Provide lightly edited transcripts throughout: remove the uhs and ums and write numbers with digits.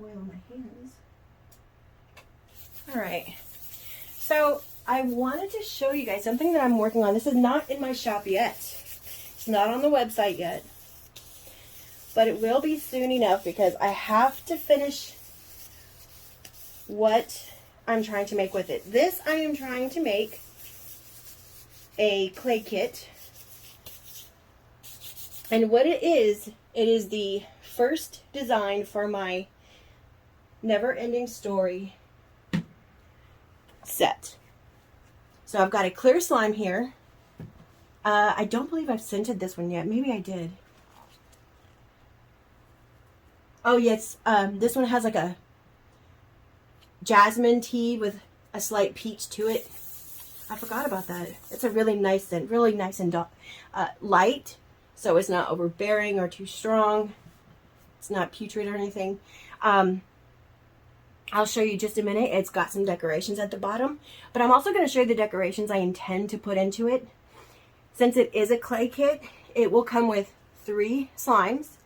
oil on my hands. All right. So I wanted to show you guys something that I'm working on. This is not in my shop yet. It's not on the website yet. But it will be soon enough because I have to finish what I'm trying to make with it. This I am trying to make a clay kit. And what it is the first design for my Never Ending Story set. So I've got a clear slime here. I don't believe I've scented this one yet. Maybe I did. Oh yes, this one has like a jasmine tea with a slight peach to it. I forgot about that. It's a really nice scent, really nice and light, so it's not overbearing or too strong. It's not putrid or anything. I'll show you just a minute. It's got some decorations at the bottom, but I'm also going to show you the decorations I intend to put into it. Since it is a clay kit, it will come with 3 slimes.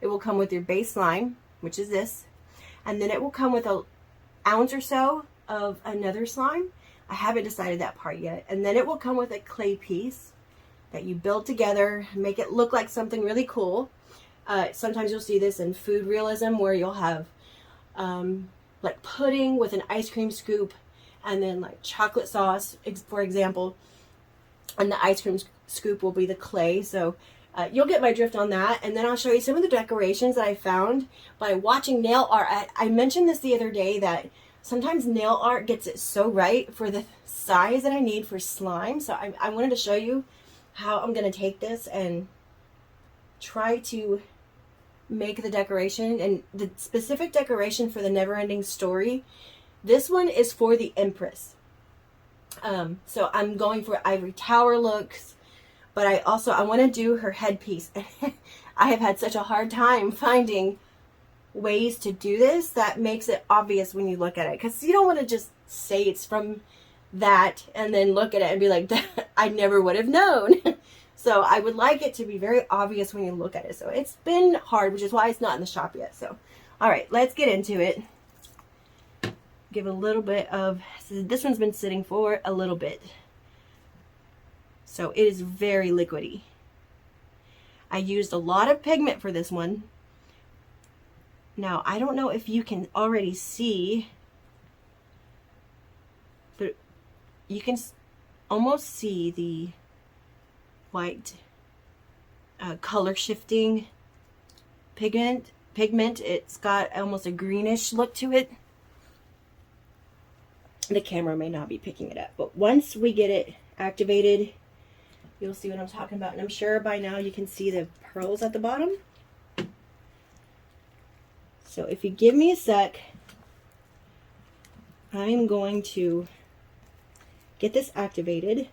It will come with your base slime, which is this, and then it will come with an ounce or so of another slime. I haven't decided that part yet. And then it will come with a clay piece that you build together, make it look like something really cool. Sometimes you'll see this in food realism where you'll have like pudding with an ice cream scoop and then like chocolate sauce, for example, and the ice cream scoop will be the clay. So you'll get my drift on that. And then I'll show you some of the decorations that I found by watching nail art. I mentioned this the other day that sometimes nail art gets it so right for the size that I need for slime. So I wanted to show you how I'm going to take this and try to make the decoration. And the specific decoration for the Never Ending Story, this one is for the Empress. So I'm going for ivory tower looks, but I want to do her headpiece. I have had such a hard time finding ways to do this that makes it obvious when you look at it, because you don't want to just say it's from that and then look at it and be like, I never would have known. So I would like it to be very obvious when you look at it. So it's been hard, which is why it's not in the shop yet. So all right, let's get into it. Give a little bit of, so this one's been sitting for a little bit, so it is very liquidy. I used a lot of pigment for this one. Now, I don't know if you can already see, but you can almost see the white color shifting pigment. It's got almost a greenish look to it. The camera may not be picking it up, but once we get it activated, you'll see what I'm talking about. And I'm sure by now you can see the pearls at the bottom. So if you give me a sec, I'm going to get this activated.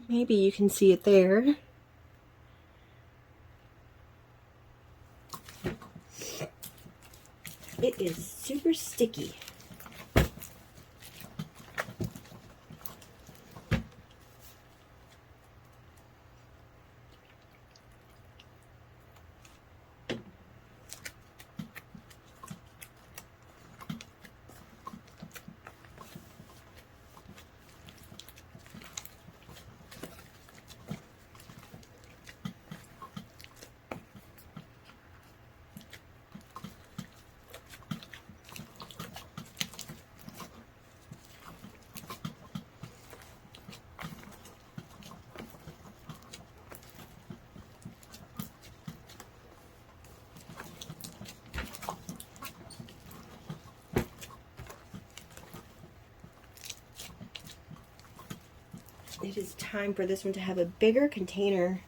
Maybe you can see it there. It is super sticky. it is time for this one to have a bigger container.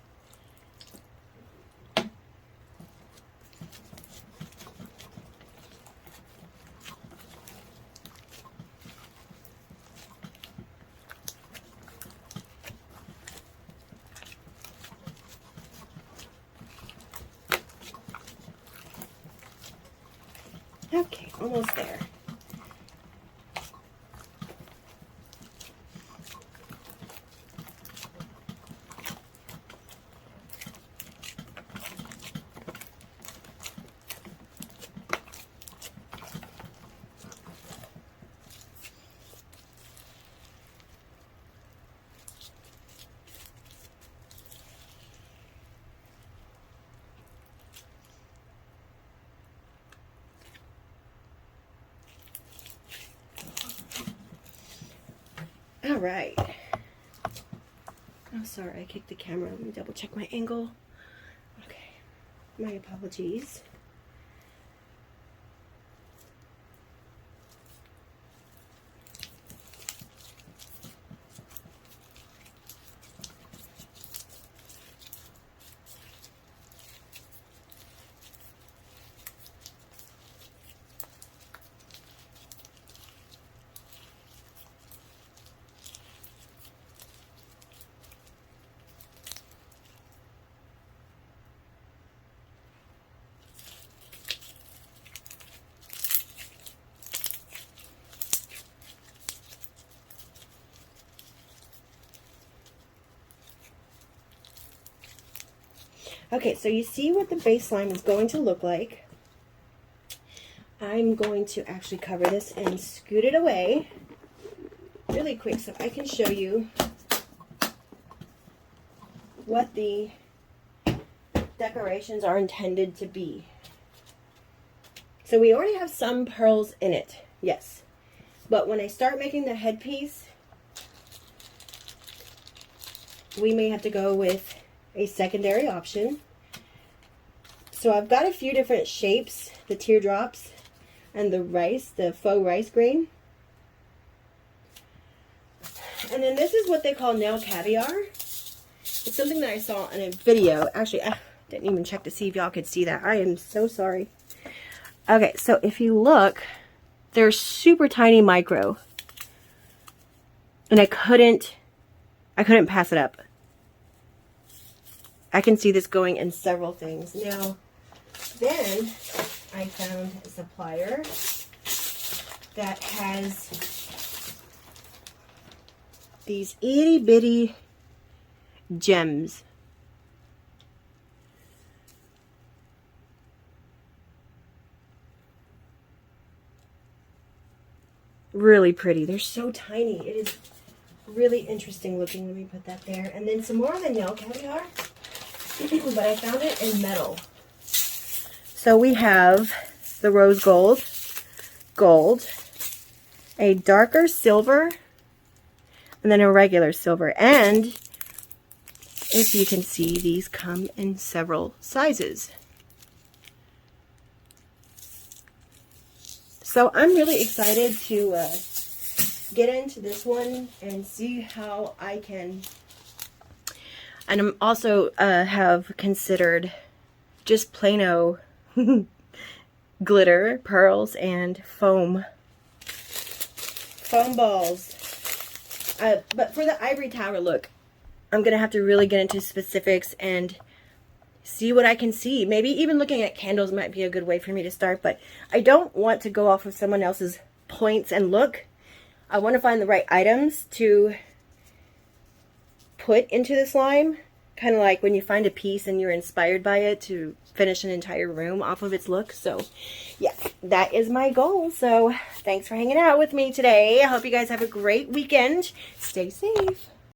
Okay, almost there. All right. Oh, sorry, I kicked the camera. Let me double check my angle. Okay, my apologies. Okay, so you see what the base slime is going to look like. I'm going to actually cover this and scoot it away really quick so I can show you what the decorations are intended to be. So we already have some pearls in it, yes. But when I start making the headpiece, we may have to go with a secondary option. So I've got a few different shapes, the teardrops and the rice, the faux rice grain. And then this is what they call nail caviar. It's something that I saw in a video. Actually, I didn't even check to see if y'all could see that. I am so sorry. Okay, so if you look, they're super tiny micro. And I couldn't pass it up. I can see this going in several things. Now, then I found a supplier that has these itty bitty gems. Really pretty. They're so tiny. It is really interesting looking. Let me put that there. And then some more of the nail caviar. But I found it in metal. So we have the rose gold, a darker silver, and then a regular silver. And if you can see, these come in several sizes. So I'm really excited to get into this one and see how I can. And I'm also have considered just plain glitter, pearls, and foam balls. But for the ivory tower look, I'm going to have to really get into specifics and see what I can see. Maybe even looking at candles might be a good way for me to start, but I don't want to go off of someone else's points and look. I want to find the right items to put into the slime, kind of like when you find a piece and you're inspired by it to finish an entire room off of its look. So yeah, that is my goal. So thanks for hanging out with me today. I hope you guys have a great weekend. Stay safe.